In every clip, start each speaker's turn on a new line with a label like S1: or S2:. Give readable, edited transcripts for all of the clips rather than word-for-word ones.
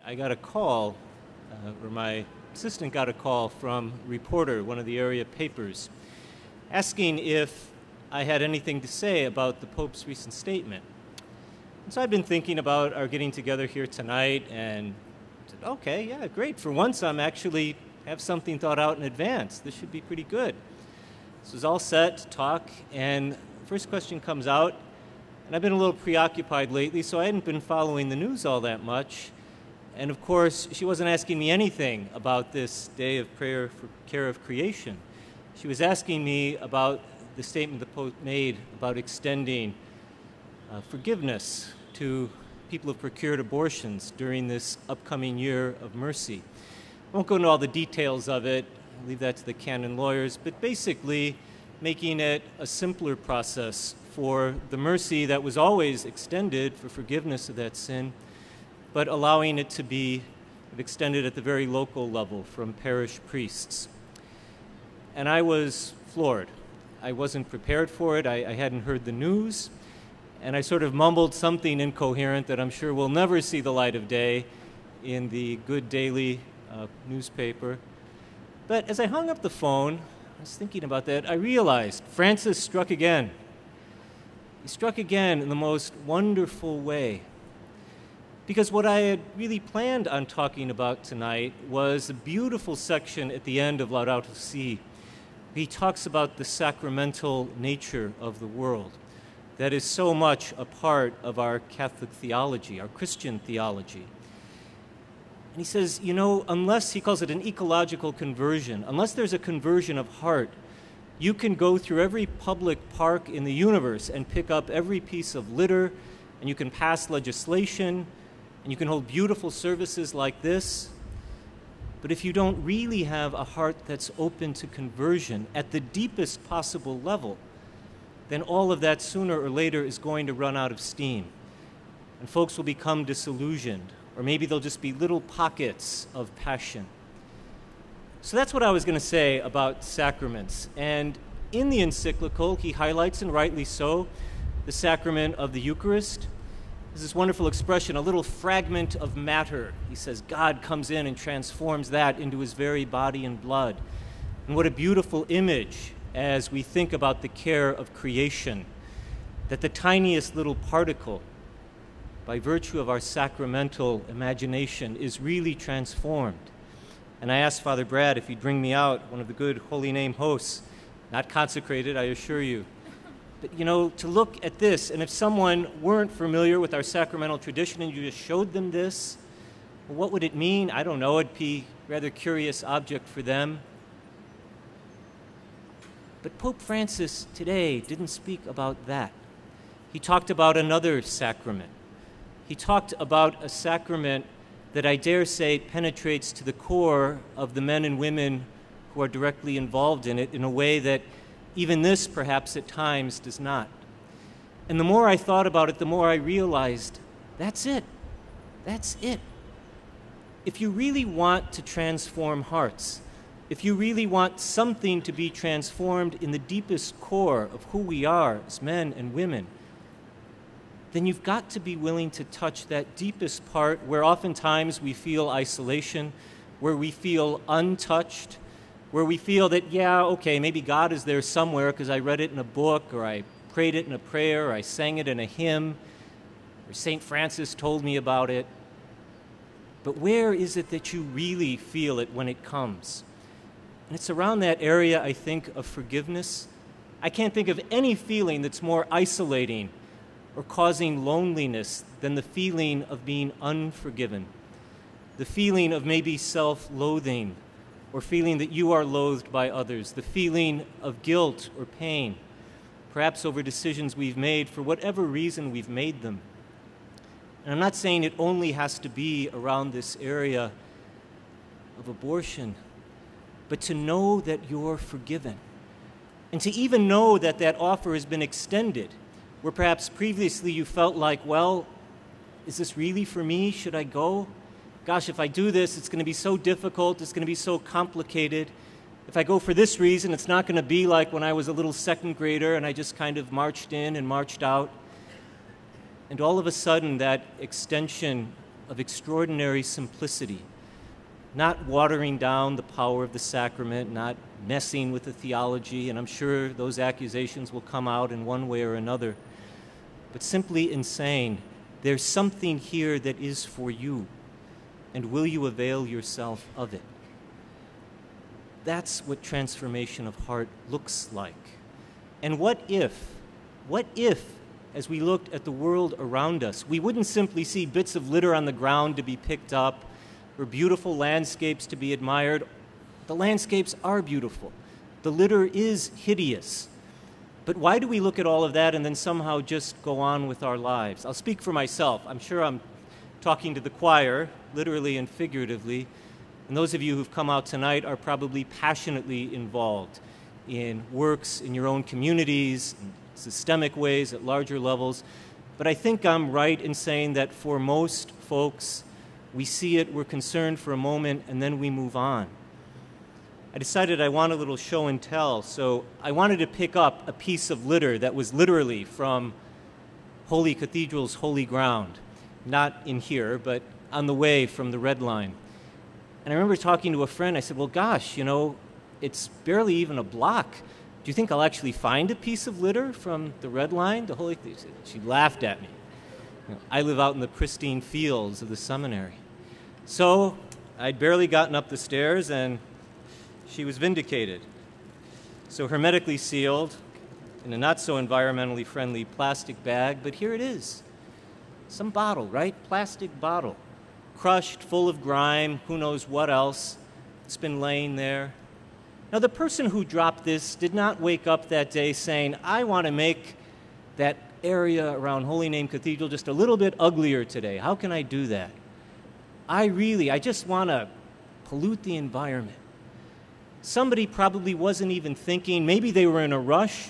S1: I got a call, or my assistant got a call from Reporter, one of the area papers, asking if I had anything to say about the Pope's recent statement. And so I've been thinking about our getting together here tonight and said, okay, yeah, great. For once, I'm actually have something thought out in advance. This should be pretty good. This was all set to talk, and the first question comes out, and I've been a little preoccupied lately, so I hadn't been following the news all that much. And of course, she wasn't asking me anything about this day of prayer for care of creation. She was asking me about the statement the Pope made about extending forgiveness to people who've procured abortions during this upcoming year of mercy. I won't go into all the details of it. I'll leave that to the canon lawyers, but basically making it a simpler process for the mercy that was always extended for forgiveness of that sin, but allowing it to be extended at the very local level from parish priests. And I was floored. I wasn't prepared for it. I hadn't heard the news. And I sort of mumbled something incoherent that I'm sure will never see the light of day in the good daily newspaper. But as I hung up the phone, I was thinking about that, I realized Francis struck again. He struck again in the most wonderful way. Because what I had really planned on talking about tonight was a beautiful section at the end of Laudato Si. He talks about the sacramental nature of the world that is so much a part of our Catholic theology, our Christian theology. And he says, unless, he calls it an ecological conversion, unless there's a conversion of heart, you can go through every public park in the universe and pick up every piece of litter, and you can pass legislation, and you can hold beautiful services like this. But if you don't really have a heart that's open to conversion at the deepest possible level, then all of that sooner or later is going to run out of steam. And folks will become disillusioned, or maybe there'll just be little pockets of passion. So that's what I was going to say about sacraments. And in the encyclical, he highlights, and rightly so, the sacrament of the Eucharist. There's this wonderful expression, a little fragment of matter. He says God comes in and transforms that into his very body and blood. And what a beautiful image as we think about the care of creation, that the tiniest little particle, by virtue of our sacramental imagination, is really transformed. And I asked Father Brad if he'd bring me out, one of the good Holy Name hosts, not consecrated, I assure you. But, to look at this, and if someone weren't familiar with our sacramental tradition and you just showed them this, well, what would it mean? I don't know. It'd be a rather curious object for them. But Pope Francis today didn't speak about that. He talked about another sacrament. He talked about a sacrament that I dare say penetrates to the core of the men and women who are directly involved in it in a way that even this, perhaps at times, does not. And the more I thought about it, the more I realized, that's it. That's it. If you really want to transform hearts, if you really want something to be transformed in the deepest core of who we are as men and women, then you've got to be willing to touch that deepest part where oftentimes we feel isolation, where we feel untouched, where we feel that, maybe God is there somewhere because I read it in a book, or I prayed it in a prayer, or I sang it in a hymn, or St. Francis told me about it. But where is it that you really feel it when it comes? And it's around that area, I think, of forgiveness. I can't think of any feeling that's more isolating or causing loneliness than the feeling of being unforgiven, the feeling of maybe self-loathing, or feeling that you are loathed by others, the feeling of guilt or pain, perhaps over decisions we've made for whatever reason we've made them. And I'm not saying it only has to be around this area of abortion, but to know that you're forgiven, and to even know that that offer has been extended, where perhaps previously you felt like, well, is this really for me? Should I go? Gosh, if I do this, it's going to be so difficult, it's going to be so complicated. If I go for this reason, it's not going to be like when I was a little second grader and I just kind of marched in and marched out. And all of a sudden, that extension of extraordinary simplicity, not watering down the power of the sacrament, not messing with the theology, and I'm sure those accusations will come out in one way or another, but simply in saying, there's something here that is for you, and will you avail yourself of it? That's what transformation of heart looks like. And what if, as we looked at the world around us, we wouldn't simply see bits of litter on the ground to be picked up or beautiful landscapes to be admired? The landscapes are beautiful. The litter is hideous. But why do we look at all of that and then somehow just go on with our lives? I'll speak for myself. I'm sure I'm talking to the choir, literally and figuratively. And those of you who've come out tonight are probably passionately involved in works in your own communities, in systemic ways at larger levels. But I think I'm right in saying that for most folks, we see it, we're concerned for a moment, and then we move on. I decided I want a little show and tell, so I wanted to pick up a piece of litter that was literally from Holy Cathedral's holy ground. Not in here, but on the way from the Red Line. And I remember talking to a friend, I said, well, gosh, it's barely even a block. Do you think I'll actually find a piece of litter from the Red Line? The Holy Cathedral? She laughed at me. I live out in the pristine fields of the seminary. So I'd barely gotten up the stairs, and she was vindicated. So hermetically sealed in a not-so-environmentally friendly plastic bag, but here it is. Some bottle, right? Plastic bottle. Crushed, full of grime, who knows what else. It's been laying there. Now, the person who dropped this did not wake up that day saying, I want to make that area around Holy Name Cathedral just a little bit uglier today. How can I do that? I just want to pollute the environment. Somebody probably wasn't even thinking. Maybe they were in a rush.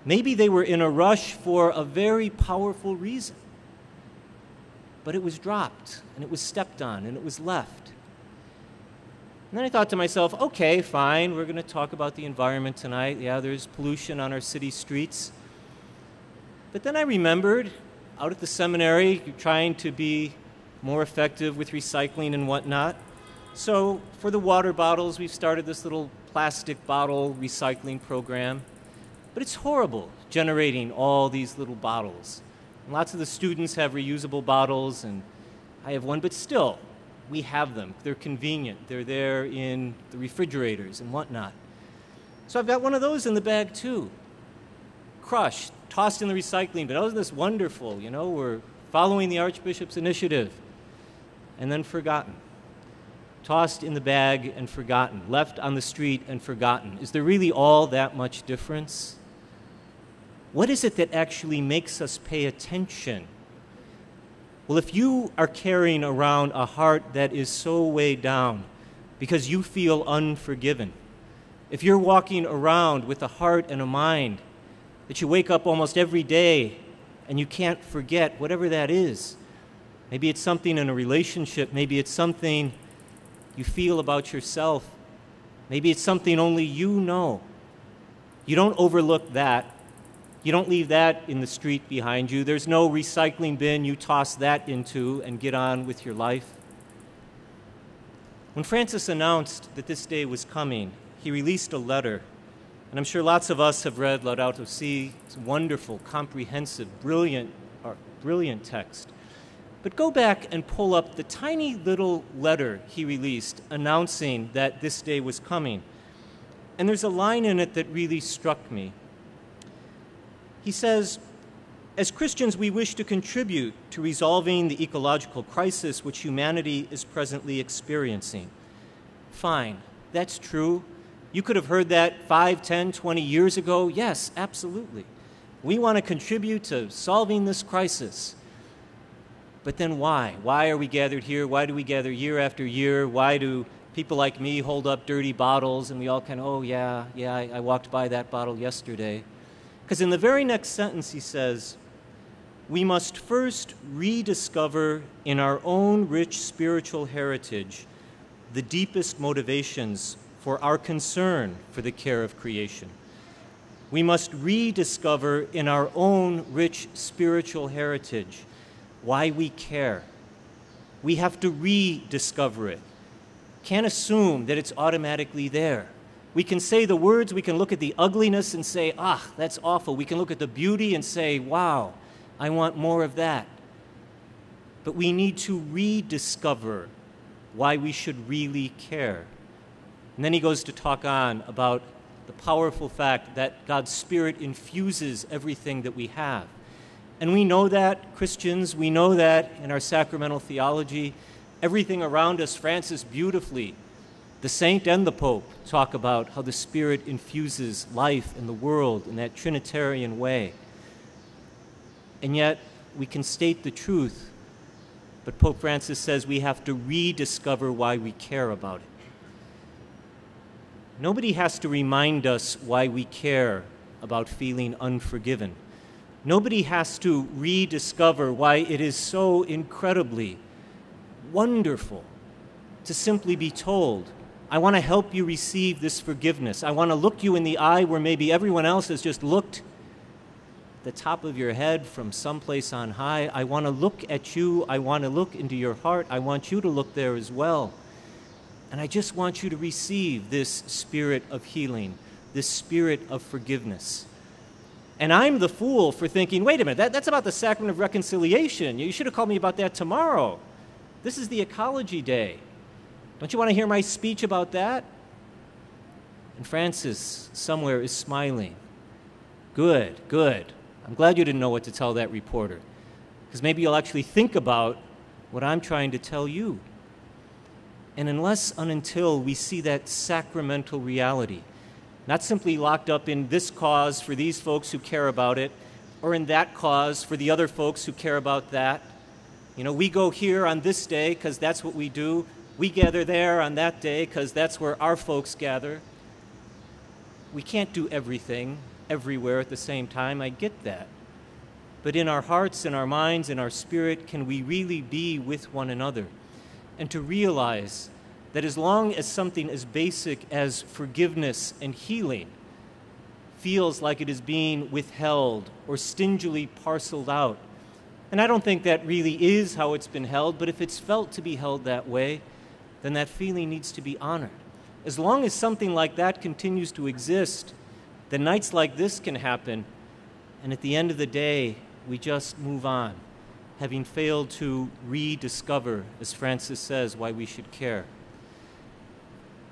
S1: Maybe they were in a rush for a very powerful reason. But it was dropped, and it was stepped on, and it was left. And then I thought to myself, okay, fine, we're going to talk about the environment tonight. Yeah, there's pollution on our city streets. But then I remembered, out at the seminary, you're trying to be more effective with recycling and whatnot. So for the water bottles, we've started this little plastic bottle recycling program. But it's horrible generating all these little bottles. And lots of the students have reusable bottles, and I have one, but still, we have them. They're convenient. They're there in the refrigerators and whatnot. So I've got one of those in the bag, too. Crushed, tossed in the recycling bin. Oh, isn't this wonderful? We're following the Archbishop's initiative. And then forgotten. Tossed in the bag and forgotten. Left on the street and forgotten. Is there really all that much difference? What is it that actually makes us pay attention? Well, if you are carrying around a heart that is so weighed down because you feel unforgiven, if you're walking around with a heart and a mind that you wake up almost every day and you can't forget, whatever that is, maybe it's something in a relationship, maybe it's something you feel about yourself, maybe it's something only you know. You don't overlook that. You don't leave that in the street behind you. There's no recycling bin you toss that into and get on with your life. When Francis announced that this day was coming, he released a letter. And I'm sure lots of us have read Laudato Si. It's a wonderful, comprehensive, brilliant text. But go back and pull up the tiny little letter he released announcing that this day was coming. And there's a line in it that really struck me. He says, as Christians, we wish to contribute to resolving the ecological crisis which humanity is presently experiencing. Fine, that's true. You could have heard that 5, 10, 20 years ago. Yes, absolutely. We want to contribute to solving this crisis. But then why? Why are we gathered here? Why do we gather year after year? Why do people like me hold up dirty bottles and we all kind of, oh, yeah, I walked by that bottle yesterday? Because in the very next sentence he says, we must first rediscover in our own rich spiritual heritage the deepest motivations for our concern for the care of creation. We must rediscover in our own rich spiritual heritage why we care, We have to rediscover it. Can't assume that it's automatically there. We can say the words, we can look at the ugliness and say, ah, that's awful. We can look at the beauty and say, wow, I want more of that. But we need to rediscover why we should really care. And then he goes to talk on about the powerful fact that God's Spirit infuses everything that we have. And we know that, Christians, we know that in our sacramental theology. Everything around us, Francis beautifully, the saint and the pope, talk about how the Spirit infuses life in the world in that Trinitarian way. And yet, we can state the truth, but Pope Francis says we have to rediscover why we care about it. Nobody has to remind us why we care about feeling unforgiven. Nobody has to rediscover why it is so incredibly wonderful to simply be told, I want to help you receive this forgiveness. I want to look you in the eye where maybe everyone else has just looked the top of your head from someplace on high. I want to look at you. I want to look into your heart. I want you to look there as well. And I just want you to receive this spirit of healing, this spirit of forgiveness. And I'm the fool for thinking, wait a minute, that's about the sacrament of reconciliation. You should have called me about that tomorrow. This is the ecology day. Don't you want to hear my speech about that? And Francis somewhere is smiling. Good, good. I'm glad you didn't know what to tell that reporter, because maybe you'll actually think about what I'm trying to tell you. And unless and until we see that sacramental reality, not simply locked up in this cause for these folks who care about it, or in that cause for the other folks who care about that. You know, we go here on this day because that's what we do. We gather there on that day because that's where our folks gather. We can't do everything everywhere at the same time. I get that. But in our hearts, in our minds, in our spirit, can we really be with one another? And to realize that as long as something as basic as forgiveness and healing feels like it is being withheld or stingily parceled out, and I don't think that really is how it's been held, but if it's felt to be held that way, then that feeling needs to be honored. As long as something like that continues to exist, then nights like this can happen, and at the end of the day, we just move on, having failed to rediscover, as Francis says, why we should care.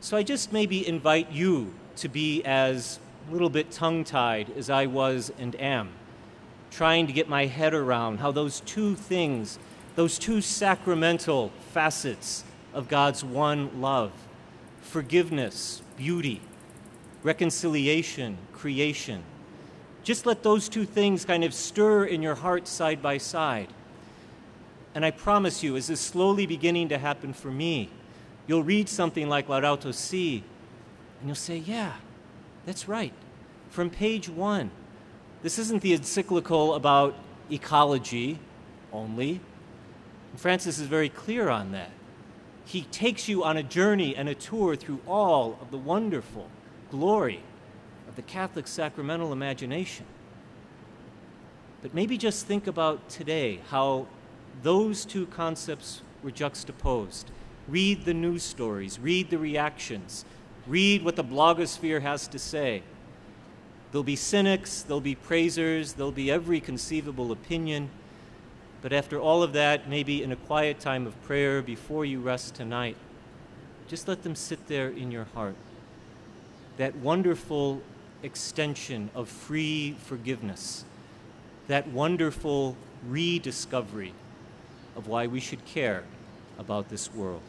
S1: So I just maybe invite you to be as a little bit tongue-tied as I was and am, trying to get my head around how those two things, those two sacramental facets of God's one love, forgiveness, beauty, reconciliation, creation, just let those two things kind of stir in your heart side by side. And I promise you, as is slowly beginning to happen for me, you'll read something like Laudato Si, and you'll say, yeah, that's right. From page 1. This isn't the encyclical about ecology only. And Francis is very clear on that. He takes you on a journey and a tour through all of the wonderful glory of the Catholic sacramental imagination. But maybe just think about today how those two concepts were juxtaposed. Read the news stories, read the reactions, read what the blogosphere has to say. There'll be cynics, there'll be praisers, there'll be every conceivable opinion. But after all of that, maybe in a quiet time of prayer before you rest tonight, just let them sit there in your heart. That wonderful extension of free forgiveness, that wonderful rediscovery of why we should care about this world.